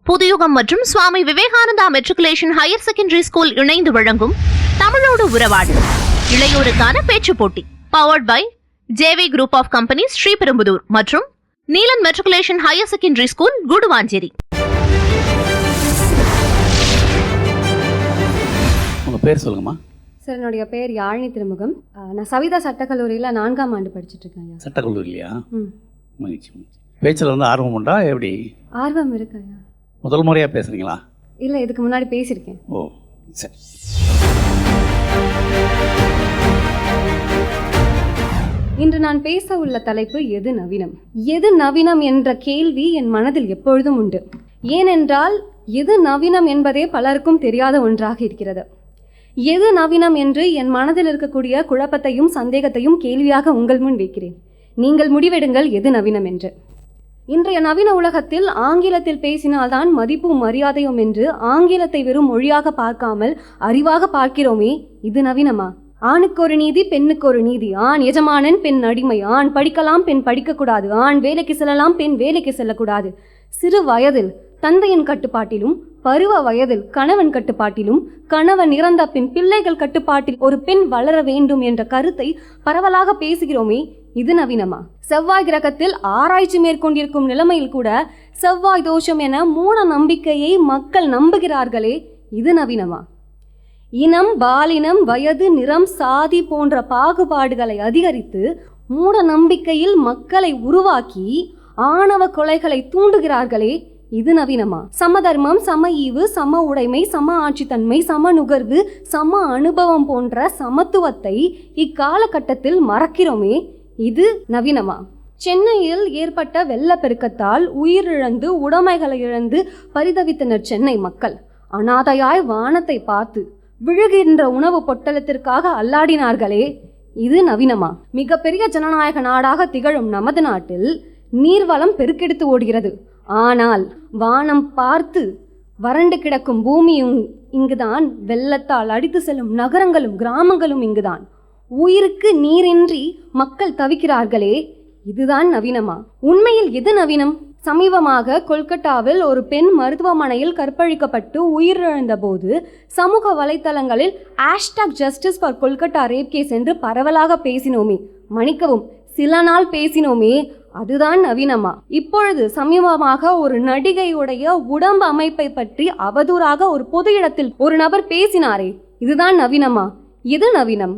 புதுயுகம் மற்றும் Swami Vivekananda matriculation higher secondary school இணைந்து வழங்கும் தமிழோடு உறவாடு இளையோருக்கான பேச்சு போட்டி powered by JV group of companies Sriperumbudur மற்றும் Neelan matriculation higher secondary school Guduvanchery. உங்க பேர் சொல்லுங்கம்மா. சார், என்னுடைய பேர் யாழினி திருமுகம். நான் சவிதா சட்டக்கல்லூரியில் 4ஆம் ஆண்டு படிச்சுட்டு இருக்கேன். சட்டக்கல்லூரிலையா? மகிழ்ச்சி. பேச்சில் வந்து ஆர்வம் உண்டா? எப்படி ஆர்வம் இருக்கு ஐயா? முதல் முறையாக பேசுகிறீங்களா? இல்லை, இதுக்கு முன்னாடி பேசியிருக்கேன். ஓ சரி. இன்று நான் பேச உள்ள தலைப்பு எது நவீனம். எது நவீனம் என்ற கேள்வி என் மனதில் எப்பொழுதும் உண்டு. ஏனென்றால் எது நவீனம் என்பதே பலருக்கும் தெரியாத ஒன்றாக இருக்கிறது. எது நவீனம் என்று என் மனதில் இருக்கக்கூடிய குழப்பத்தையும் சந்தேகத்தையும் கேள்வியாக உங்கள் முன் வைக்கிறேன். நீங்கள் முடிவெடுங்கள் எது நவீனம் என்று. இன்றைய நவீன உலகத்தில் ஆங்கிலத்தில் பேசினால்தான் மதிப்பும் மரியாதையும் என்று ஆங்கிலத்தை வெறும் மொழியாக பார்க்காமல் அறிவாக பார்க்கிறோமே, இது நவீனமா? ஆணுக்கு ஒரு நீதி, பெண்ணுக்கு ஒரு நீதி. ஆண் எஜமானன், பெண் அடிமை. ஆண் படிக்கலாம், பெண் படிக்கக்கூடாது. ஆண் வேலைக்கு செல்லலாம், பெண் வேலைக்கு செல்லக்கூடாது. சிறு வயதில் தந்தையின் கட்டுப்பாட்டிலும், பருவ வயதில் கணவன் கட்டுப்பாட்டிலும், கணவன் இறந்த பின் பிள்ளைகள் கட்டுப்பாட்டில் ஒரு பெண் வளர வேண்டும் என்ற கருத்தை பரவலாக பேசுகிறோமே, இது நவீனமா? செவ்வாய் கிரகத்தில் ஆராய்ச்சி மேற்கொண்டிருக்கும் நிலைமையில் கூட செவ்வாய் தோஷம் என மூட நம்பிக்கையை மக்கள் நம்புகிறார்களே, இது நவீனமா? இனம், பாலினம், வயது, நிறம், சாதி போன்ற பாகுபாடுகளை அதிகரித்து மூட நம்பிக்கையில் மக்களை உருவாக்கி ஆணவ கொலைகளை தூண்டுகிறார்களே, இது நவீனமா? சமதர்மம், சம ஈவு, சம உடைமை, சம ஆட்சித்தன்மை, சம நுகர்வு, சம அனுபவம் போன்ற சமத்துவத்தை இக்காலகட்டத்தில் மறக்கிறோமே, இது நவீனமா? சென்னையில் ஏற்பட்ட வெள்ளப்பெருக்கத்தால் உயிரிழந்து உடைமைகளை இழந்து பரிதவித்தனர் சென்னை மக்கள். அனாதையாய் வானத்தை பார்த்து விழுகின்ற உணவு பொட்டலத்திற்காக அல்லாடினார்களே, இது நவீனமா? மிகப்பெரிய ஜனநாயக நாடாக திகழும் நமது நாட்டில் நீர்வளம் பெருக்கெடுத்து ஓடுகிறது. ஆனால் வானம் பார்த்து வறண்டு கிடக்கும் பூமியும் இங்குதான், வெள்ளத்தால் அடித்து செல்லும் நகரங்களும் கிராமங்களும் இங்குதான். உயிருக்கு நீரின்றி மக்கள் தவிக்கிறார்களே, இதுதான் நவீனமா? உண்மையில் எது நவீனம்? சமீபமாக கொல்கட்டாவில் ஒரு பெண் மருத்துவமனையில் கற்பழிக்கப்பட்டு உயிரிழந்த போது சமூக வலைத்தளங்களில் #Justice for Kolkata rape case என்று பரவலாக பேசினோமே, மன்னிக்கவும், சில நாள் பேசினோமே, அதுதான் நவீனமா? இப்பொழுது சமீபமாக ஒரு நடிகையுடைய உடம்பு அமைப்பை பற்றி அவதூறாக ஒரு பொது இடத்தில் ஒரு நபர் பேசினாரே, இதுதான் நவீனமா? எது நவீனம்?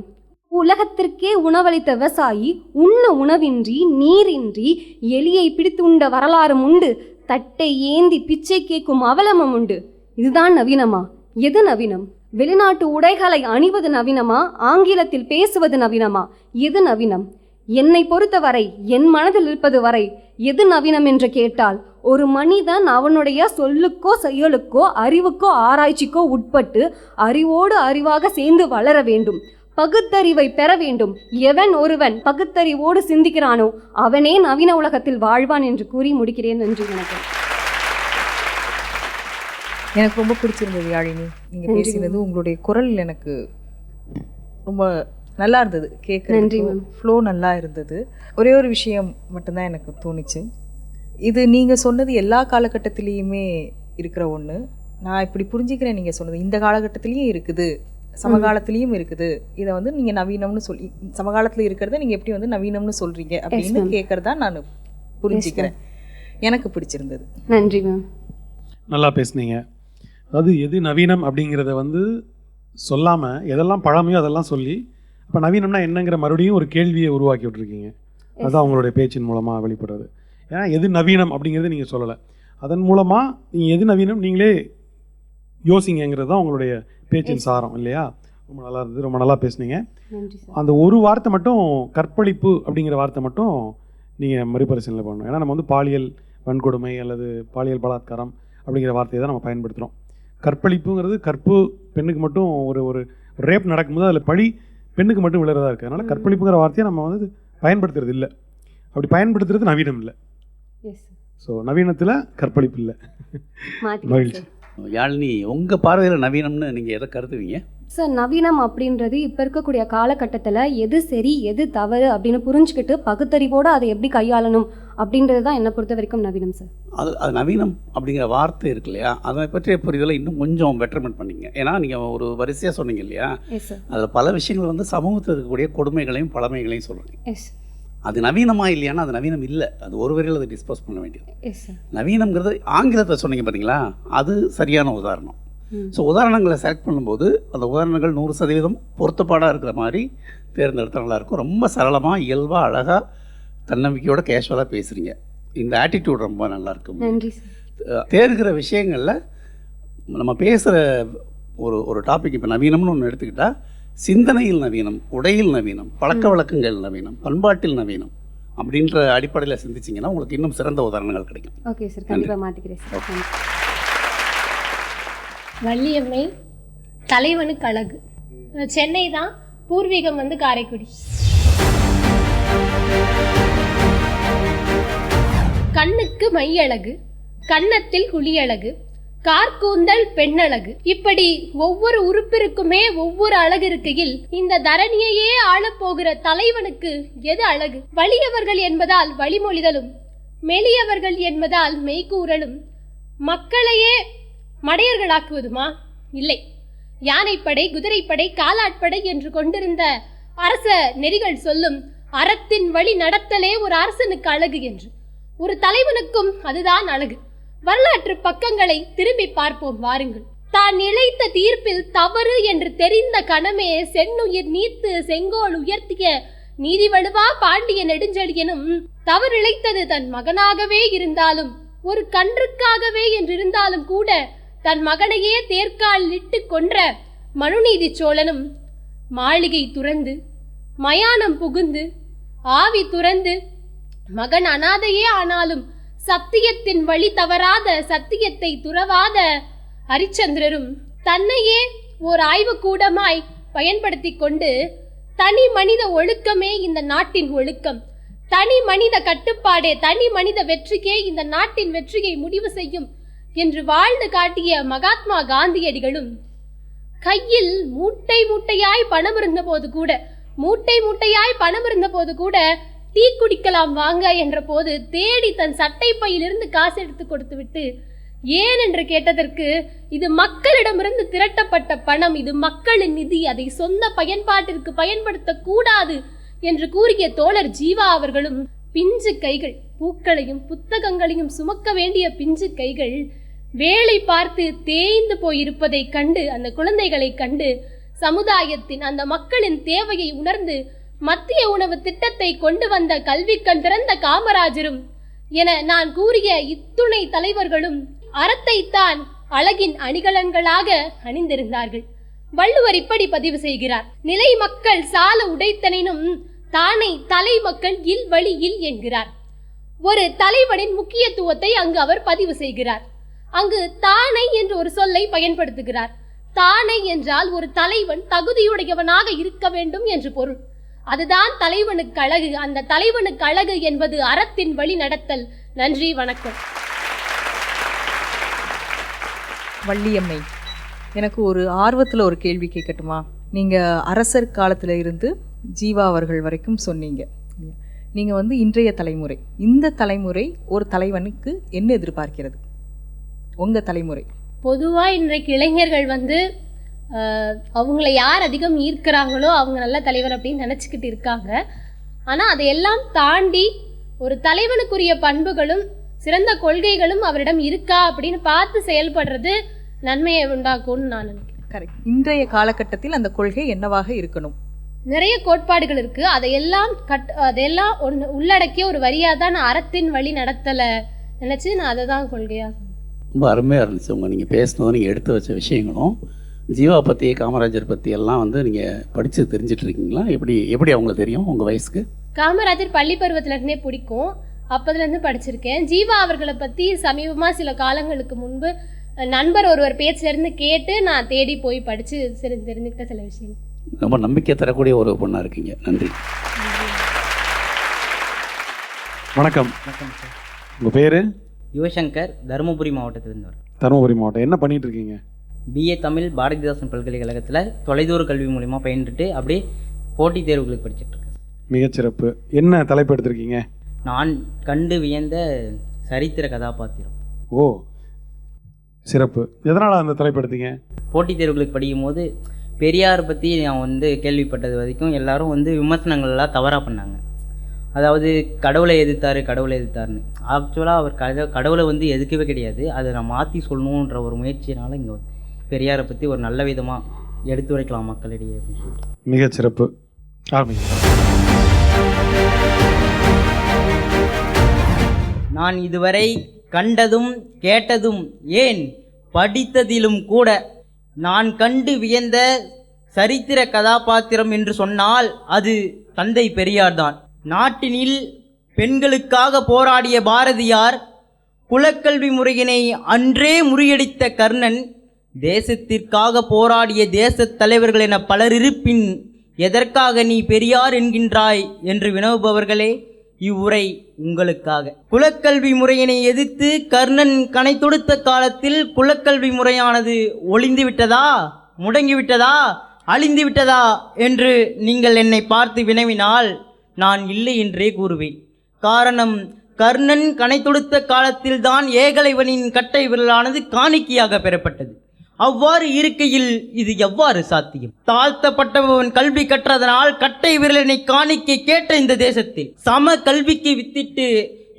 உலகத்திற்கே உணவளித்த விவசாயி உண்ண உணவின்றி நீரின்றி எலியை பிடித்து உண்ட வரலாறும் உண்டு. தட்டை ஏந்தி பிச்சை கேட்கும் அவலமும் உண்டு. இதுதான் நவீனமா? எது நவீனம்? வெளிநாட்டு உடைகளை அணிவது நவீனமா? ஆங்கிலத்தில் பேசுவது நவீனமா? எது நவீனம்? என்னை பொறுத்தவரை, என் மனதில் இருப்பது வரை, எது நவீனம் என்று கேட்டால், ஒரு மனிதன் அவனுடைய சொல்லுக்கோ செயலுக்கோ அறிவுக்கோ ஆராய்ச்சிக்கோ உட்பட்டு அறிவோடு அறிவாக சேர்ந்து வளர வேண்டும். பகுத்தறிவை பெற வேண்டும். எவன் ஒருவன் பகுத்தறிவோடு சிந்திக்கிறானோ அவனே நவீன உலகத்தில் வாழ்வான் என்று கூறி முடிக்கிறேன். நன்றி, வணக்கம். எனக்கு ரொம்ப பிடிச்சிருந்தது யாழினி, நீங்கள் பேசினது. உங்களுடைய குரல் எனக்கு ரொம்ப நல்லா இருந்தது கேட்குறது. ஃப்ளோ நல்லா இருந்தது. ஒரே ஒரு விஷயம் மட்டும்தான் எனக்கு தோணுச்சு. இது நீங்கள் சொன்னது எல்லா காலகட்டத்திலையுமே இருக்கிற ஒன்று. நான் இப்படி புரிஞ்சுக்கிறேன், நீங்கள் சொன்னது இந்த காலகட்டத்திலையும் இருக்குது, சமகாலத்திலையும் இருக்குது. இதை வந்து நீங்கள் நவீனம்னு சொல்லி, சமகாலத்தில் இருக்கிறத நீங்கள் எப்படி வந்து நவீனம்னு சொல்கிறீங்க அப்படின்னு கேட்குறதா நான் புரிஞ்சுக்கிறேன். எனக்கு பிடிச்சிருந்தது. நன்றி மேம். நல்லா பேசுனீங்க. அதாவது எது நவீனம் அப்படிங்கிறத வந்து சொல்லாமல் எதெல்லாம் பழமையோ அதெல்லாம் சொல்லி, இப்போ நவீனம்னா என்னங்கிற மறுபடியும் ஒரு கேள்வியை உருவாக்கி விட்டுருக்கீங்க. அதுதான் உங்களுடைய பேச்சின் மூலமாக வெளிப்படுறது. ஏன்னா எது நவீனம் அப்படிங்கிறத நீங்கள் சொல்லலை, அதன் மூலமாக நீங்கள் எது நவீனம் நீங்களே யோசிங்கிறது தான் உங்களுடைய பேச்சின் சாரம் இல்லையா? ரொம்ப நல்லா இருந்தது, ரொம்ப நல்லா பேசுனீங்க. அந்த ஒரு வார்த்தை மட்டும், கற்பழிப்பு அப்படிங்கிற வார்த்தை மட்டும் நீங்கள் மறுபரிசீலனை பண்ணணும். ஏன்னா நம்ம வந்து பாலியல் வன்கொடுமை அல்லது பாலியல் பலாத்காரம் அப்படிங்கிற வார்த்தையை தான் நம்ம பயன்படுத்துகிறோம். கற்பழிப்புங்கிறது கற்பு பெண்ணுக்கு மட்டும் ஒரு ரேப் நடக்கும்போது அதில் பழி பெண்ணுக்கு மட்டும் விழுறதா இருக்குது. அதனால் கற்பழிப்புங்கிற வார்த்தையை நம்ம வந்து பயன்படுத்துறது இல்லை. அப்படி பயன்படுத்துறது நவீனம் இல்லை. ஸோ நவீனத்தில் கற்பழிப்பு இல்லை. மகிழ்ச்சி. யாழினி, உங்கள் பார்வையில் நவீனம்னு நீங்கள் எதை கருதுவீங்க? சார், நவீனம் அப்படின்றது இப்போ இருக்கக்கூடிய காலகட்டத்தில் எது சரி எது தவறு அப்படின்னு புரிஞ்சுக்கிட்டு பகுத்தறிவோடு அதை எப்படி கையாளணும் அப்படின்றது தான் என்னை பொறுத்த வரைக்கும் நவீனம் சார். அது நவீனம் அப்படிங்கிற வார்த்தை இருக்கு இல்லையா, அதை பற்றிய புரிதலை இன்னும் கொஞ்சம் பெட்டர்மெண்ட் பண்ணிங்க. ஏன்னா நீங்கள் ஒரு வரிசையாக சொன்னீங்க இல்லையா, எஸ் சார். அதில் பல விஷயங்கள் வந்து சமூகத்தில் இருக்கக்கூடிய கொடுமைகளையும் பழமைகளையும் சொல்கிறீங்க. எஸ் அது நவீனமாக இல்லையானா அது நவீனம் இல்லை, அது ஒரு வரையில் அதை டிஸ்போஸ் பண்ண வேண்டியது. Yes sir. நவீனம்ங்கிறது ஆங்கிலத்தை சொன்னீங்க பார்த்தீங்களா, அது சரியான உதாரணம். ஸோ உதாரணங்களை செலக்ட் பண்ணும்போது அந்த உதாரணங்கள் 100% பொருத்தப்பாடாக இருக்கிற மாதிரி தேர்ந்தெடுத்த நல்லாயிருக்கும். ரொம்ப சரளமாக இயல்பாக அழகாக தன்னம்பிக்கையோட கேஷுவலாக பேசுகிறீங்க. இந்த ஆட்டிடியூட் ரொம்ப நல்லாயிருக்கும். நன்றி சார். தேர்கிற விஷயங்களில் நம்ம பேசுகிற ஒரு டாபிக் இப்போ நவீனம்னு ஒன்று எடுத்துக்கிட்டால், சிந்தனையில் நவீனம், உடையில் நவீனம், பழக்க வழக்கங்கள் நவீனம், பண்பாட்டில் நவீனம் அப்படின்ற அடிப்படையில் சிந்திச்சிங்கன்னா உங்களுக்கு இன்னும் சிறந்த உதாரணங்கள் கிடைக்கும். ஓகே சார், கண்டிப்பாக மாற்றிக்கிறேன் சார். தேங்க்யூ. வள்ளியம்மை தலைவனுக்கு அழகு. சென்னை தான், பூர்வீகம் வந்து காரைக்குடி. கண்ணுக்கு மையழகு, கன்னத்தில் குழியழகு, கார்கூந்தல் பெண்ணழகு, இப்படி ஒவ்வொரு உறுப்பிற்குமே ஒவ்வொரு அழகு இருக்கையில் இந்த தரணியையே ஆளப்போகிற தலைவனுக்கு எது அழகு? வலியவர்கள் என்பதால் வழிமொழிதலும், மெலியவர்கள் என்பதால் மெய்கூறலும், மக்களையே மடையர்களாக்குவதுமா? இல்லை. யானைப்படை, குதிரைப்படை, காலாட்படை என்று கொண்டிருந்த அரச நெறிகள் சொல்லும் அறத்தின் வழி நடத்தலே ஒரு அரசனுக்கு அழகு என்று. ஒரு தலைவனுக்கும் அதுதான் அழகு. வரலாற்று பக்கங்களை திரும்பி பார்ப்போம் வாருங்கள். தான் இழைத்த தீர்ப்பில் தவறு என்று தெரிந்த கணமே சென்னுயிர் நீத்து செங்கோல் உயர்த்திய நீதி வலுவா பாண்டிய நெடுஞ்செழியனும் தவறிழைத்தது தன் மகனாகவே இருந்தாலும், ஒரு கன்றுக்காகவே என்றிருந்தாலும் கூட தன் மகனையே தேர்கால் இட்டு கொன்ற மனுநீதி சோழனும் மாளிகை துறந்து மயானம் புகுந்து ஆவி துறந்து மகன் அனாதையே ஆனாலும் சத்தியத்தின் வழி தவறாத, சத்தியத்தை துறவாத ஹரிச்சந்திரரும் தன்னையே ஓர் ஆய்வுக்கூடமாய் பயன்படுத்தி கொண்டு தனி மனித ஒழுக்கமே இந்த நாட்டின் ஒழுக்கம், தனி மனித கட்டுப்பாடே தனி மனித வெற்றிக்கே இந்த நாட்டின் வெற்றியை முடிவு செய்யும் என்று வாழ்ந்து காட்டிய மகாத்மா காந்தியடிகளும் கையில் மூட்டை மூட்டையாய் பணம் இருந்த போது கூட டீ குடிக்கலாம் வாங்க என்ற போது தேடி தன் சட்டை பையிலிருந்து காசு எடுத்து கொடுத்து விட்டு ஏன் என்று கேட்டதற்கு, இது மக்களிடமிருந்து திரட்டப்பட்ட பணம், இது மக்களின் நிதி, அதை சொந்த பயன்பாட்டிற்கு பயன்படுத்த கூடாது என்று கூறிய தோழர் ஜீவா அவர்களும் பிஞ்சு கைகள், பூக்களையும் புத்தகங்களையும் சுமக்க வேண்டிய பிஞ்சு கைகள் வேலை பார்த்து தேய்ந்து போயிருப்பதை கண்டு, அந்த குழந்தைகளை கண்டு சமுதாயத்தின் அந்த மக்களின் தேவையை உணர்ந்து மத்திய உணவு திட்டத்தை கொண்டு வந்த கல்வி கண் திறந்த காமராஜரும் என நான் கூறிய இத்துணை தலைவர்களும் அறத்தைத்தான் அழகின் அணிகலன்களாக அணிந்திருந்தார்கள். வள்ளுவர் இப்படி பதிவு செய்கிறார்: நிலை மக்கள் சால உடைத்தனினும் தானை தலை மக்கள் இல் வழி இல் என்கிறார். ஒரு தலைவனின் முக்கியத்துவத்தை அங்கு அவர் பதிவு செய்கிறார். அங்கு தானை என்று ஒரு சொல்லை பயன்படுத்துகிறார். தானை என்றால் ஒரு தலைவன் தகுதியுடையவனாக இருக்க வேண்டும் என்று பொருள். அதுதான் தலைவனுக்கு அழகு. அந்த தலைவனுக்கு அழகு என்பது அறத்தின் வழி நடத்தல். நன்றி, வணக்கம். வள்ளியம்மை, எனக்கு ஒரு ஆர்வத்தில் ஒரு கேள்வி கேட்கட்டுமா? நீங்கள் அரசர் காலத்தில் இருந்து ஜீவா அவர்கள் வரைக்கும் சொன்னீங்க. நீங்கள் வந்து இன்றைய தலைமுறை, இந்த தலைமுறை ஒரு தலைவனுக்கு என்ன எதிர்பார்க்கிறது? உங்கள் தலைமுறை பொதுவாக இன்றைக்கு இளைஞர்கள் வந்து அவங்கள யார் அதிகம் ஈர்க்கிறாங்களோ அவங்க நல்ல தலைவர் அப்படின்னு நினச்சிக்கிட்டு இருக்காங்க. ஆனால் அதையெல்லாம் தாண்டி ஒரு தலைவனுக்குரிய பண்புகளும் சிறந்த கொள்கைகளும் அவரிடம் இருக்கா அப்படின்னு பார்த்து செயல்படுறது நன்மையை உண்டாக்கும்னு நான் நினைக்கிறேன். கரெக்ட். இன்றைய காலகட்டத்தில் அந்த கொள்கை என்னவாக இருக்கணும்? நிறைய கோட்பாடுகள் இருக்கு. அதையெல்லாம் ஒன்று உள்ளடக்கிய ஒரு வரியாக தான் நான் அறத்தின் வழி நடத்தலை நினச்சி நான் அதை தான் கொள்கையாக. ரொம்ப அருமையாக இருந்துச்சு நீங்கள் பேசினதும், நீங்கள் எடுத்து வச்ச விஷயங்களும். ஜீவா பற்றி, காமராஜர் பற்றி எல்லாம் வந்து நீங்கள் படித்து தெரிஞ்சிட்டு இருக்கீங்களா? எப்படி அவங்களுக்கு தெரியும் உங்கள் வயசுக்கு? காமராஜர் பள்ளி பருவத்திலேருந்தே பிடிக்கும், அப்போதுலேருந்து படிச்சிருக்கேன். ஜீவா அவர்களை பற்றி சமீபமாக சில காலங்களுக்கு முன்பு நண்பர் ஒருவர் பேச்சிலேருந்து கேட்டு நான் தேடி போய் படித்து தெரிஞ்சுக்கிட்ட சில விஷயங்கள். ரொம்ப நம்பிக்கை தரக்கூடிய ஒரு பொண்ணாக இருக்கீங்க. நன்றி. வணக்கம். உங்கள் பேர்? யுவசங்கர், தருமபுரி மாவட்டத்திலிருந்து வரும். தருமபுரி மாவட்டம். என்ன பண்ணிட்டு இருக்கீங்க? பிஏ தமிழ் பாரதிதாசன் பல்கலைக்கழகத்தில் தொலைதூர கல்வி மூலிமா பயின்றுட்டு அப்படியே போட்டித் தேர்வுகளுக்கு படிச்சுட்டு இருக்கேன். மிகச்சிறப்பு. என்ன தலைப்பு எடுத்திருக்கீங்க? நான் கண்டு வியந்த சரித்திர கதாபாத்திரம். ஓ, சிறப்பு. எதனால் அந்த தலைப்பு எடுத்தீங்க? போட்டித் தேர்வுகளுக்கு படிக்கும்போது பெரியார் பற்றி நான் வந்து கேள்விப்பட்டது வரைக்கும் எல்லாரும் வந்து விமர்சனங்கள்லாம் தவறாக பண்ணாங்க. அதாவது கடவுளை எதிர்த்தாருன்னு. ஆக்சுவலாக அவர் கடவுளை வந்து எதுக்கவே கிடையாது. அதை நான் மாற்றி சொல்லணுன்ற ஒரு முயற்சியினால் இங்கே வந்து பெரியாரை பற்றி ஒரு நல்ல விதமாக எடுத்துரைக்கலாம் மக்களிடையே அப்படின்னு சொல்லிட்டு. மிகச் சிறப்பு. ஆரம்பிங்க. நான் இதுவரை கண்டதும் கேட்டதும் ஏன் படித்ததிலும் கூட நான் கண்டு வியந்த சரித்திர கதாபாத்திரம் என்று சொன்னால் அது தந்தை பெரியார்தான். நாட்டினில் பெண்களுக்காக போராடிய பாரதியார், குலக்கல்வி முறையினை அன்றே முறியடித்த கர்ணன், தேசத்திற்காக போராடிய தேசத் தலைவர்கள் என பலர் இருப்பின் எதற்காக நீ பெரியார் என்கின்றாய் என்று வினவுபவர்களே, இவ்வுரை உங்களுக்காக. குலக்கல்வி முறையினை எதிர்த்து கர்ணன் கணை தொடுத்த காலத்தில் குலக்கல்வி முறையானது ஒளிந்து விட்டதா, முடங்கிவிட்டதா, அழிந்து விட்டதா என்று நீங்கள் என்னை பார்த்து வினவினால் நான் இல்லை என்றே கூறுவேன். காரணம், கர்ணன் கணை தொடுத்த காலத்தில்தான் ஏகலைவனின் கட்டை விரலானது காணிக்கையாக பெறப்பட்டது. அவ்வாறு இருக்கையில் இது எவ்வாறு சாத்தியம்? தாழ்த்தப்பட்டவன் கல்வி கற்றதனால் கட்டை விரலினை காணிக்கை கேட்ட இந்த தேசத்தில் சம கல்விக்கு வித்திட்டு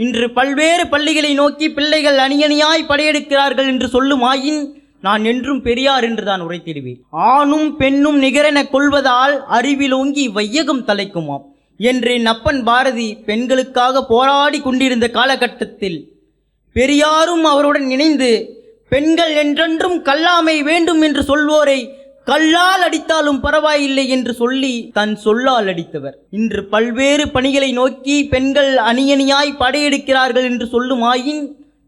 இன்று பல்வேறு பள்ளிகளை நோக்கி பிள்ளைகள் அணியணியாய் படையெடுக்கிறார்கள் என்று சொல்லும் ஆயின் நான் என்றும் பெரியார் என்றுதான் உரைத்திடுவேன். ஆணும் பெண்ணும் நிகரென கொள்வதால் அறிவிலோங்கி வையகம் தலைக்குமாம் என்று நப்பன் பாரதி பெண்களுக்காக போராடி கொண்டிருந்த காலகட்டத்தில் பெரியாரும் அவருடன் இணைந்து பெண்கள் என்றென்றும் கல்லாமை வேண்டும் என்று சொல்வோரை கல்லால் அடித்தாலும் பரவாயில்லை என்று சொல்லி தன் சொல்லால் அடித்தவர். இன்று பல்வேறு பணிகளை நோக்கி பெண்கள் அணியணியாய் படையெடுக்கிறார்கள் என்று சொல்லும் ஆயின்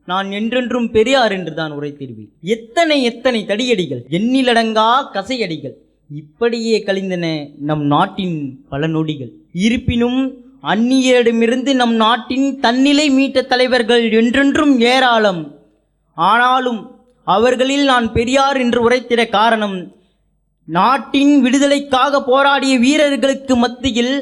நான் என்றென்றும் பெரியார் என்றுதான் உரைத்திடுவேன். எத்தனை தடியடிகள், எண்ணிலடங்கா கசையடிகள் இப்படியே கழிந்தன நம் நாட்டின் பல நொடிகள். இருப்பினும் அந்நியரிடமிருந்து நம் நாட்டின் தன்னிலை மீட்ட தலைவர்கள் என்றென்றும் ஏராளம். ஆனாலும் அவர்களில் நான் பெரியார் என்று உரைத்திட காரணம், நாட்டின் விடுதலைக்காக போராடிய வீரர்களுக்கு மத்தியில்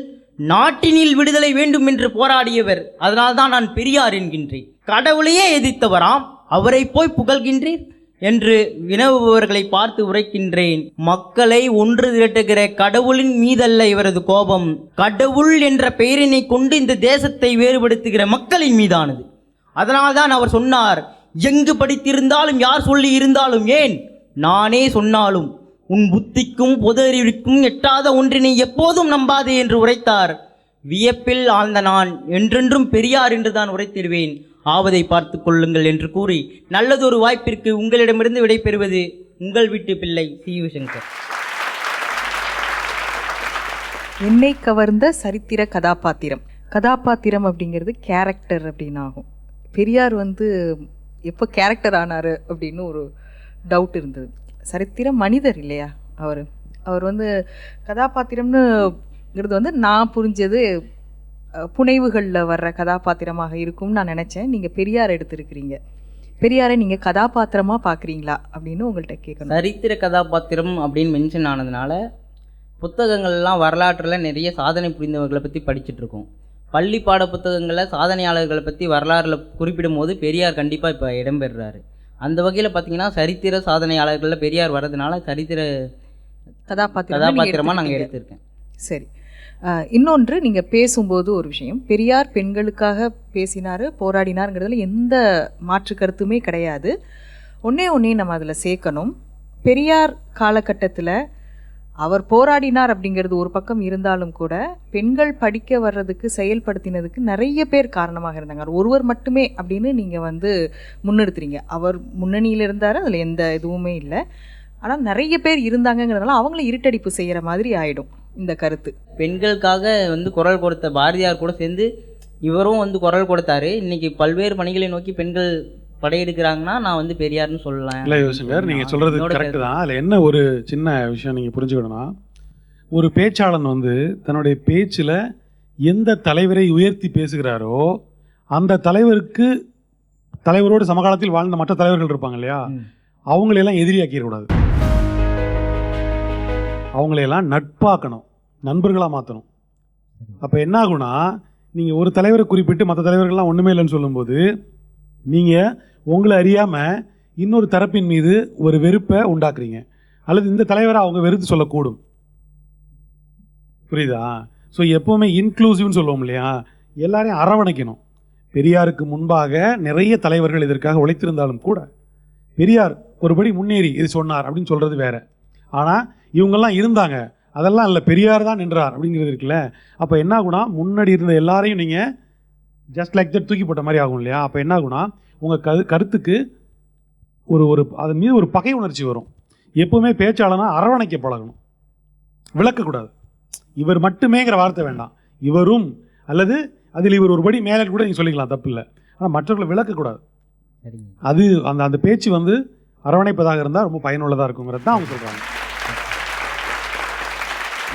நாட்டினில் விடுதலை வேண்டும் என்று போராடியவர். அதனால்தான் நான் பெரியார் என்கின்றேன். கடவுளையே எதிர்த்தவராம், அவரை போய் புகழ்கின்றேன் என்று வினவுபவர்களை பார்த்து உரைக்கின்றேன். மக்களை ஒன்று திரட்டுகிற கடவுளின் மீதல்ல இவரது கோபம், கடவுள் என்ற பெயரினை கொண்டு இந்த தேசத்தை வேறுபடுத்துகிற மக்களின் மீதானது. அதனால்தான் அவர் சொன்னார், எங்கு படித்திருந்தாலும் யார் சொல்லி இருந்தாலும் ஏன் நானே சொன்னாலும் உன் புத்திக்கும் பொது அறிவிற்கும் எட்டாத ஒன்றினை எப்போதும் நம்பாதே என்று உரைத்தார். வியப்பில் ஆழ்ந்த நான் என்றென்றும் பெரியார் என்றுதான் உரைத்திடுவேன். ஆவதை பார்த்து கொள்ளுங்கள் என்று கூறி நல்லதொரு வாய்ப்பிற்கு உங்களிடமிருந்து விடைபெறுவது உங்கள் வீட்டு பிள்ளை சி.யு. சங்கர். என்னை கவர்ந்த சரித்திர கதாபாத்திரம் அப்படிங்கிறது கேரக்டர் அப்படின்னு ஆகும். பெரியார் வந்து எப்போ கேரக்டர் ஆனார் அப்படின்னு ஒரு டவுட் இருந்தது. சரித்திர மனிதர் இல்லையா அவர் வந்து கதாபாத்திரம்னுங்கிறது வந்து நான் புரிஞ்சது புனைவுகளில் வர்ற கதாபாத்திரமாக இருக்கும்னு நான் நினச்சேன். நீங்கள் பெரியார் எடுத்திருக்கிறீங்க. பெரியாரை நீங்கள் கதாபாத்திரமாக பார்க்குறீங்களா அப்படின்னு உங்கள்கிட்ட கேட்கணும். சரித்திர கதாபாத்திரம் அப்படின்னு மென்ஷன் ஆனதுனால புத்தகங்கள்லாம் வரலாற்றில் நிறைய சாதனை புரிந்தவர்களை பற்றி படிச்சுட்ருக்கோம். பள்ளி பாட புத்தகங்களில் சாதனையாளர்களை பற்றி வரலாறில் குறிப்பிடும் போது பெரியார் கண்டிப்பாக இப்போ இடம்பெறுறாரு. அந்த வகையில் பார்த்தீங்கன்னா சரித்திர சாதனையாளர்களில் பெரியார் வர்றதுனால சரித்திர கதாபாத்திரமாக நாங்கள் எடுத்திருக்கேன். சரி, இன்னொன்று நீங்கள் பேசும்போது ஒரு விஷயம், பெரியார் பெண்களுக்காக பேசினார், போராடினாருங்கிறதுல எந்த மாற்று கருத்துமே கிடையாது. ஒன்றே நம்ம அதில் சேர்க்கணும். பெரியார் காலகட்டத்தில் அவர் போராடினார் அப்படிங்கிறது ஒரு பக்கம் இருந்தாலும் கூட பெண்கள் படிக்க வர்றதுக்கு செயல்படுத்தினதுக்கு நிறைய பேர் காரணமாக இருந்தாங்க. அவர் ஒருவர் மட்டுமே அப்படின்னு நீங்கள் வந்து முன்னெடுத்துறீங்க. அவர் முன்னணியில் இருந்தார், அதில் எந்த இதுவுமே இல்லை. ஆனால் நிறைய பேர் இருந்தாங்கங்கிறதுனால அவங்கள இருட்டடிப்பு செய்கிற மாதிரி ஆகிடும் இந்த கருத்து. பெண்களுக்காக வந்து குரல் கொடுத்த பாரதியார் கூட சேர்ந்து இவரும் வந்து குரல் கொடுத்தாரு. இன்னைக்கு பல்வேறு பணிகளை நோக்கி பெண்கள் படையெடுக்கிறாங்கன்னா நான் வந்து பெரியார்னு சொல்லலாம். இல்லை யோசிங்கர், நீங்கள் சொல்கிறது கரெக்டு தான். அதில் என்ன ஒரு சின்ன விஷயம் நீங்கள் புரிஞ்சுக்கணும்னா, ஒரு பேச்சாளன் வந்து தன்னுடைய பேச்சில் எந்த தலைவரை உயர்த்தி பேசுகிறாரோ அந்த தலைவரோடு சமகாலத்தில் வாழ்ந்த மற்ற தலைவர்கள் இருப்பாங்க இல்லையா, அவங்களையெல்லாம் எதிரியாக்கிடக்கூடாது. அவங்களையெல்லாம் நட்பாக்கணும், நண்பர்களாக மாற்றணும். அப்போ என்ன ஆகுனா, நீங்கள் ஒரு தலைவரை குறிப்பிட்டு மற்ற தலைவர்கள்லாம் ஒன்றுமே இல்லைன்னு சொல்லும்போது நீங்கள் உங்களை அறியாமல் இன்னொரு தரப்பின் மீது ஒரு வெறுப்பை உண்டாக்குறீங்க, அல்லது இந்த தலைவரை அவங்க வெறுத்து சொல்லக்கூடும். புரியுதா? ஸோ எப்போவுமே இன்க்ளூசிவ்னு சொல்லுவோம் இல்லையா, எல்லாரையும் அரவணைக்கணும். பெரியாருக்கு முன்பாக நிறைய தலைவர்கள் இதற்காக உழைத்திருந்தாலும் கூட பெரியார் ஒருபடி முன்னேறி இது சொன்னார் அப்படின்னு சொல்கிறது வேற. ஆனால் இவங்கெல்லாம் இருந்தாங்க, அதெல்லாம் இல்லை, பெரியார் தான் நின்றார் அப்படிங்கிறது இருக்குல்ல. அப்போ என்ன ஆகுனா, முன்னாடி இருந்த எல்லாரையும் நீங்கள் ஜஸ்ட் லைக் தட் தூக்கி போட்ட மாதிரி ஆகும் இல்லையா. அப்போ என்ன ஆகுனா, உங்கள் கருத்துக்கு ஒரு அதன் மீது ஒரு பகை உணர்ச்சி வரும். எப்போவுமே பேச்சாளனா அரவணைக்க பழகணும், விளக்கக்கூடாது. இவர் மட்டுமேங்கிற வார்த்தை வேண்டாம், இவரும் அல்லது அதில் இவர் ஒருபடி மேலே கூட நீங்கள் சொல்லிக்கலாம், தப்பு இல்லை. ஆனால் மற்றவர்களை விளக்கக்கூடாது. அது அந்த பேச்சு வந்து அரவணைப்பதாக இருந்தால் ரொம்ப பயனுள்ளதாக இருக்குங்கிறது தான் அவங்க சொல்கிறாங்க.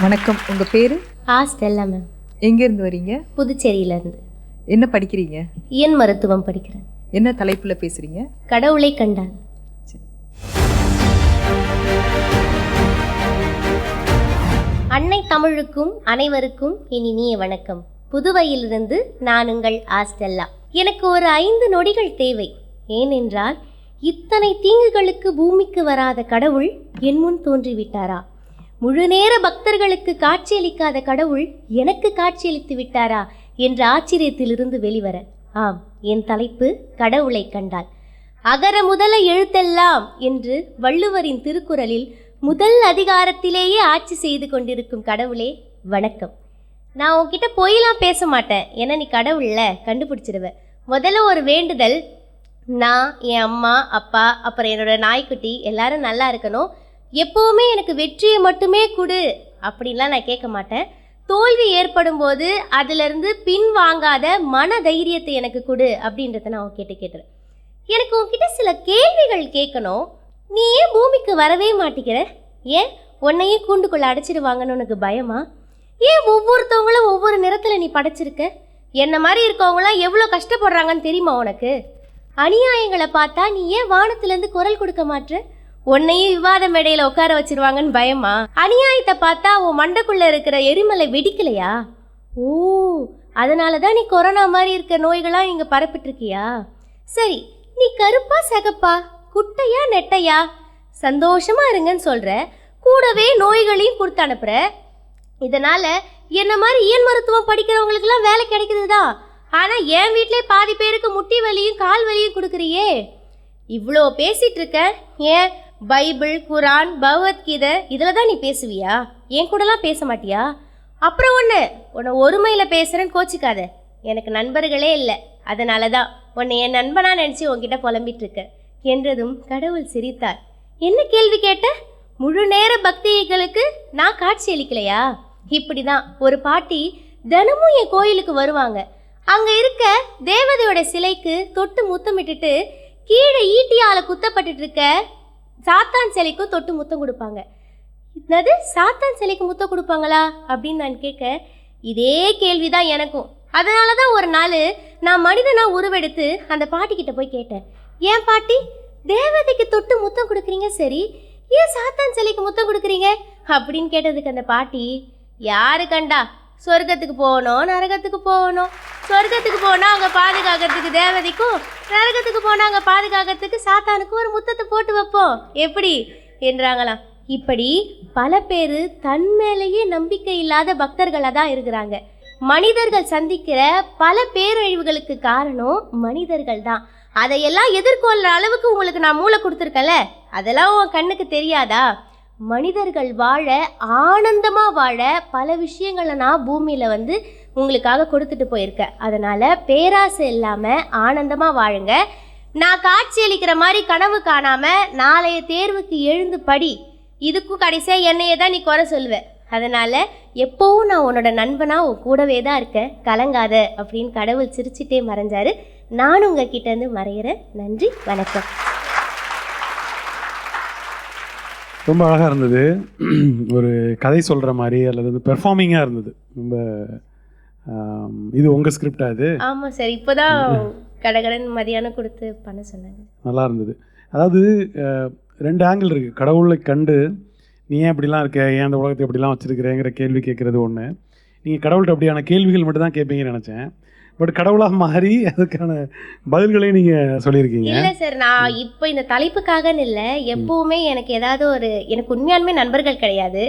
வணக்கம், உங்கள் பேர்? Stella ma'am. எங்கேருந்து வரீங்க? புதுச்சேரியிலேருந்து. என்ன படிக்கிறீங்க? இயன் மருத்துவம் படிக்கிறேன். என்ன தலைப்பில் பேசுகிறீங்க? கடவுளை கண்டால். அன்னை தமிழுக்கும் அனைவருக்கும் இனிய வணக்கம். புதுவையிலிருந்து நான் உங்கள் ஸ்டெல்லா. எனக்கு ஒரு 5 நொடிகள் தேவை. ஏனென்றால் இத்தனை தீங்குகளுக்கு பூமிக்கு வராத கடவுள் என் முன் தோன்றிவிட்டாரா? முழு நேர பக்தர்களுக்கு காட்சியளிக்காத கடவுள் எனக்கு காட்சியளித்து விட்டாரா என்ற ஆச்சரியத்திலிருந்து வெளிவர, ஆம், என் தலைப்பு கடவுளை கண்டால். அகர முதல எழுத்தெல்லாம் என்று வள்ளுவரின் திருக்குறளில் முதல் அதிகாரத்திலேயே ஆட்சி செய்து கொண்டிருக்கும் கடவுளே வணக்கம். நான் உன்கிட்ட பொய்லாம் பேச மாட்டேன், ஏன்னா நீ கடவுள்ல கண்டுபிடிச்சிடுவேன். முதல்ல ஒரு வேண்டுதல், நான், என் அம்மா அப்பா அப்புறம் என்னோட நாய்க்குட்டி எல்லாரும் நல்லா இருக்கணும். எப்போவுமே எனக்கு வெற்றியை மட்டுமே கொடு அப்படின்லாம் நான் கேட்க மாட்டேன். தோல்வி ஏற்படும் போது அதிலிருந்து பின் வாங்காத மன தைரியத்தை எனக்கு கொடு அப்படின்றத நான் உன்கிட்ட கேட்டுறேன். எனக்கு உன்கிட்ட சில கேள்விகள் கேட்கணும். நீ ஏன் பூமிக்கு வரவே மாட்டேங்கிற? ஏன் உன்னையே கூண்டுக்குள்ள அடைச்சிடுவாங்கன்னு உனக்கு பயமா? ஏன் ஒவ்வொருத்தவங்களும் ஒவ்வொரு நிறத்தில் நீ படைச்சிருக்க? என்ன மாதிரி இருக்கவங்களாம் எவ்வளோ கஷ்டப்படுறாங்கன்னு தெரியுமா உனக்கு? அநியாயங்களை பார்த்தா நீ ஏன் வானத்திலேருந்து குரல் கொடுக்க மாட்ற? உன்னையும் விவாத மேடையில் உட்கார வச்சிருவாங்கன்னு பயமா? அநியாயத்தை பார்த்தா உன் மண்டைக்குள்ள இருக்கிற எரிமலை வெடிக்கலையா? ஓ, அதனால தான் நீ கொரோனா மாதிரி இருக்க நோய்களாம் இங்கே பரப்பிட்டுருக்கியா? சரி, நீ கருப்பா சிகப்பா, குட்டையா நெட்டையா? சந்தோஷமா இருங்கன்னு சொல்ற, கூடவே நோய்களையும் கொடுத்து அனுப்புற. இதனால என்ன மாதிரி இயன் மருத்துவம் படிக்கிறவங்களுக்குலாம் வேலை கிடைக்குது தான். ஆனால் என் வீட்டிலே பாதி பேருக்கு முட்டி வலியும் கால் வலியும் கொடுக்குறியே. இவ்வளோ பேசிகிட்டு இருக்க, ஏன் பைபிள், குரான், பகவத்கீதை இதில் தான் நீ பேசுவியா? என் கூடலாம் பேச மாட்டியா? அப்புறம் உன்னை ஒருமையில் பேசுகிறேன்னு கோச்சிக்காத. எனக்கு நண்பர்களே இல்லை, அதனால தான் உன்னை என் நண்பனாக நினச்சி உன்கிட்ட புலம்பிட்டு இருக்க என்றதும் கடவுள் சிரித்தார். என்ன கேள்வி கேட்ட? முழு நேர பக்திகளுக்கு நான் காட்சி அளிக்கலையா? இப்படி தான் ஒரு பாட்டி தினமும் என் கோயிலுக்கு வருவாங்க. அங்கே இருக்க தேவதையோட சிலைக்கு தொட்டு முத்தமிட்டுட்டு கீழே ஈட்டியால் குத்தப்பட்டு இருக்க சாத்தான் சிலைக்கும் தொட்டு முத்தம் கொடுப்பாங்க. என்னது, சாத்தான் சிலைக்கு முத்தம் கொடுப்பாங்களா அப்படின்னு நான் கேட்க, இதே கேள்விதான் எனக்கும். அதனால தான் ஒரு நாள் நான் மனிதனா உருவெடுத்து அந்த பாட்டிக்கிட்ட போய் கேட்டேன், ஏன் பாட்டி தேவதைக்கு தொட்டு முத்தம் கொடுக்குறீங்க, சரி ஏன் சாத்தான் சிலைக்கு முத்தம் கொடுக்குறீங்க அப்படின்னு கேட்டதுக்கு அந்த பாட்டி, யாரு கண்டா சொர்க்கத்துக்கு போகணும் நரகத்துக்கு போகணும், சொர்க்கத்துக்கு போனால் அங்கே பாதுகாக்கிறதுக்கு தேவதைக்கும், நரகத்துக்கு போனால் அங்கே பாதுகாக்கிறதுக்கு சாத்தானுக்கும் ஒரு முத்தத்தை போட்டு வைப்போம் எப்படி என்றாங்களாம். இப்படி பல பேர் தன் மேலேயே நம்பிக்கை இல்லாத பக்தர்களாக தான் இருக்கிறாங்க. மனிதர்கள் சந்திக்கிற பல பேரழிவுகளுக்கு காரணம் மனிதர்கள் தான். அதையெல்லாம் எதிர்கொள்கிற அளவுக்கு உங்களுக்கு நான் மூளை கொடுத்துருக்கல, அதெல்லாம் உன் கண்ணுக்கு தெரியாதா? மனிதர்கள் வாழ, ஆனந்தமாக வாழ பல விஷயங்களை நான் பூமியில் உங்களுக்காக கொடுத்துட்டு போயிருக்கேன். அதனால் பேராசை இல்லாமல் ஆனந்தமாக வாழுங்க. நான் காட்சி அளிக்கிற மாதிரி கனவு காணாமல் நாளைய தேர்வுக்கு எழுந்து படி. இதுக்கும் கடைசியாக என்னையே தான் நீ குறை சொல்லுவேன். அதனால் எப்போவும் நான் உன்னோட நண்பனாக உன் கூடவே தான் இருக்கேன், கலங்காத அப்படின்னு கடவுள் சிரிச்சிட்டே மறைஞ்சாரு. நானும் உங்கள் கிட்டேருந்து மறைகிறேன். நன்றி, வணக்கம். ரொம்ப அழகாக இருந்தது. ஒரு கதை சொல்கிற மாதிரி அல்லது பெர்ஃபார்மிங்காக இருந்தது. ரொம்ப இது உங்கள் ஸ்கிரிப்டா இது? ஆமாம் சார், இப்போ தான் கடகடன் மதியானம் கொடுத்து பண்ண சொன்னாங்க. நல்லா இருந்தது. அதாவது 2 ஆங்கிள் இருக்குது. கடவுளை கண்டு நீ ஏன் இப்படிலாம் இருக்க, ஏன் அந்த உலகத்தை எப்படிலாம் வச்சுருக்கிறேங்கிற கேள்வி கேட்குறது ஒன்று. நீங்கள் கடவுள்கிட்ட அப்படியான கேள்விகள் மட்டும் தான் கேட்பீங்கன்னு நினச்சேன். பட் கடவுளாக மாறி அதுக்கான பதில்களையும் நீங்கள் சொல்லியிருக்கீங்க. இல்லை சார், நான் இப்போ இந்த தலைப்புக்காகன்னு இல்லை, எப்பவுமே எனக்கு ஏதாவது எனக்கு உண்மையாலுமே நண்பர்கள் கிடையாது.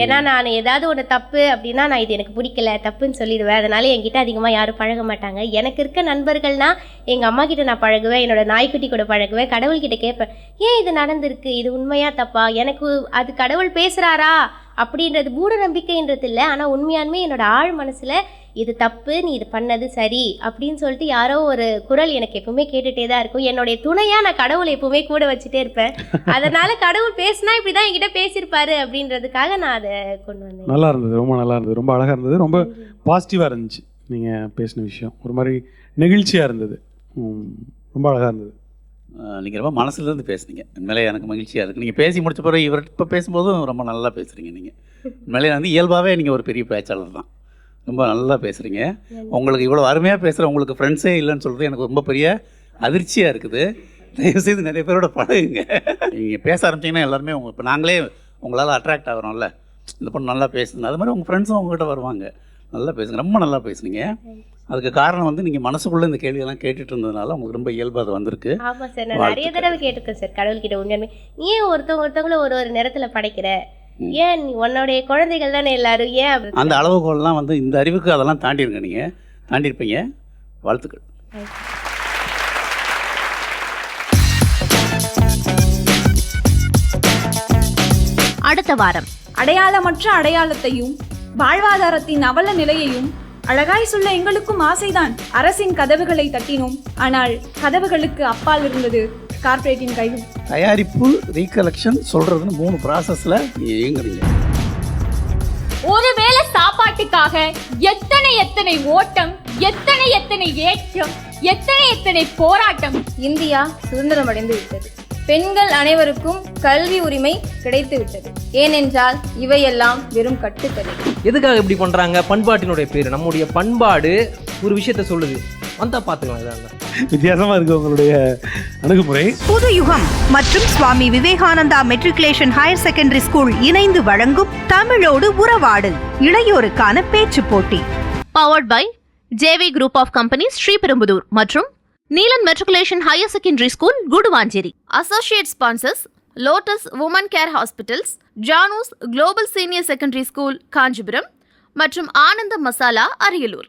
ஏன்னா நான் ஏதாவது ஒரு தப்பு அப்படின்னா நான் இது எனக்கு பிடிக்கல தப்புன்னு சொல்லிடுவேன். அதனால என்கிட்ட அதிகமாக யாரும் பழக மாட்டாங்க. எனக்கு இருக்க நண்பர்கள்னா எங்கள் அம்மா கிட்ட நான் பழகுவேன், என்னோட நாய்க்குட்டி கூட பழகுவேன், கடவுள்கிட்ட கேட்பேன் ஏன் இது நடந்திருக்கு, இது உண்மையா தப்பா, எனக்கு அது கடவுள் பேசுகிறாரா அப்படின்றது மூட நம்பிக்கைன்றது இல்லை. ஆனால் உண்மையாலுமே என்னோட ஆழ் மனசில் இது தப்பு, நீ இது பண்ணது சரி அப்படின்னு சொல்லிட்டு யாரோ ஒரு குரல் எனக்கு எப்பவுமே கேட்டுகிட்டே தான் இருக்கும். என்னுடைய துணையாக நான் கடவுளை எப்பவுமே கூட வச்சுட்டே இருப்பேன். அதனால கடவுள் பேசினா இப்படி தான் என்கிட்ட பேசியிருப்பாரு அப்படின்றதுக்காக நான் அதை கொண்டு வந்தேன். நல்லா இருந்தது, ரொம்ப நல்லா இருந்தது, ரொம்ப அழகாக இருந்தது, ரொம்ப பாசிட்டிவாக இருந்துச்சு நீங்கள் பேசின விஷயம். ஒரு மாதிரி நெகிழ்ச்சியாக இருந்தது, ரொம்ப அழகாக இருந்தது. நீங்கள் ரொம்ப மனசுலேருந்து பேசுனீங்க. உண்மையிலே எனக்கு மகிழ்ச்சியாக இருக்குது. நீங்கள் பேசி முடிச்ச பிறகு இவர் இப்போ பேசும்போதும் ரொம்ப நல்லா பேசுகிறீங்க. நீங்கள் உண்மையிலே வந்து இயல்பாகவே நீங்கள் ஒரு பெரிய பேச்சாளர் தான், ரொம்ப நல்லா பேசுகிறீங்க. உங்களுக்கு இவ்வளோ அருமையாக பேசுகிற உங்களுக்கு ஃப்ரெண்ட்ஸே இல்லைன்னு சொல்கிறது எனக்கு ரொம்ப பெரிய அதிர்ச்சியாக இருக்குது. தயவுசெய்து நிறைய பேரோட பழகுங்க. நீங்கள் பேச ஆரம்பிச்சிங்கன்னா எல்லாருமே இப்போ நாங்களே உங்களால் அட்ராக்ட் ஆகிறோம்ல, இந்த பொண்ணு நல்லா பேசுங்க, அது மாதிரி உங்கள் ஃப்ரெண்ட்ஸும் உங்கள்கிட்ட வருவாங்க. நல்லா பேசுங்க, ரொம்ப நல்லா பேசுனீங்க. அதுக்கு காரணம் வந்து நீங்கள் மனசுக்குள்ளே இந்த கேள்வியெல்லாம் கேட்டுட்டு இருந்ததுனால உங்களுக்கு ரொம்ப இயல்பாக அது வந்திருக்கு. ஆமாம் சார், நான் நிறைய தடவை கேட்டிருக்கேன் சார் கடவுள்கிட்ட. உண்மையுமே நீ ஏன் ஒருத்தவங்கள ஒரு நேரத்தில் படைக்கிற, ஏன் நீ உன்னுடைய குழந்தைகள் தானே எல்லாரும், ஏன் அந்த அளவுகோல்லாம் வந்து இந்த அறிவுக்கு அதெல்லாம் தாண்டிருங்க, நீங்கள் தாண்டியிருப்பீங்க. வாழ்த்துக்கள். அடுத்த வாரம் அடையாளமற்ற அடையாளத்தையும் வாழ்வாதாரத்தின் அவல நிலையையும் அழகாய் சொல்ல எங்களுக்கும் ஆசைதான். அரசின் கதவுகளை தட்டினோம், ஆனால் கதவுகளுக்கு அப்பால் இருந்தது கார்ப்பரேட்டின் கைகள். தயாரிப்பு, ரீகலெக்ஷன் சொல்கிறதுன்னு 3 ப்ராசஸில் இயங்குறீங்க. ஒருவேளை சாப்பாட்டுக்காக எத்தனை ஓட்டம், எத்தனை ஏற்றம், எத்தனை போராட்டம். இந்தியா சுதந்திரம் அடைந்து விட்டது. பெண்கள் அனைவருக்கும் கல்வி உரிமை கிடைத்து விட்டது. ஏனென்றால் இவையெல்லாம் வெறும் கட்டுக்கதை. எதுக்காக இப்படி பண்றாங்க? பண்பாட்டினுடைய பேர், நம்முடைய பண்பாடு ஒரு விஷயத்த சொல்லுது, வந்தா பாத்துக்கலாம். வித்தியாசமா இருக்கு உங்களுடைய அணுகுமுறை. புது யுகம் மற்றும் Swami Vivekananda matriculation higher secondary school இணைந்து வழங்கும் தமிழோடு உறவாடு இளையோருக்கான பேச்சு போட்டி. Powered by JV group of companies Sriperumbudur மற்றும் Neelan matriculation higher secondary school Guduvanchery. Associate sponsors lotus woman care hospitals, Janus global senior secondary school Kanchipuram மற்றும் ஆனந்த மசாலா அரியலூர்.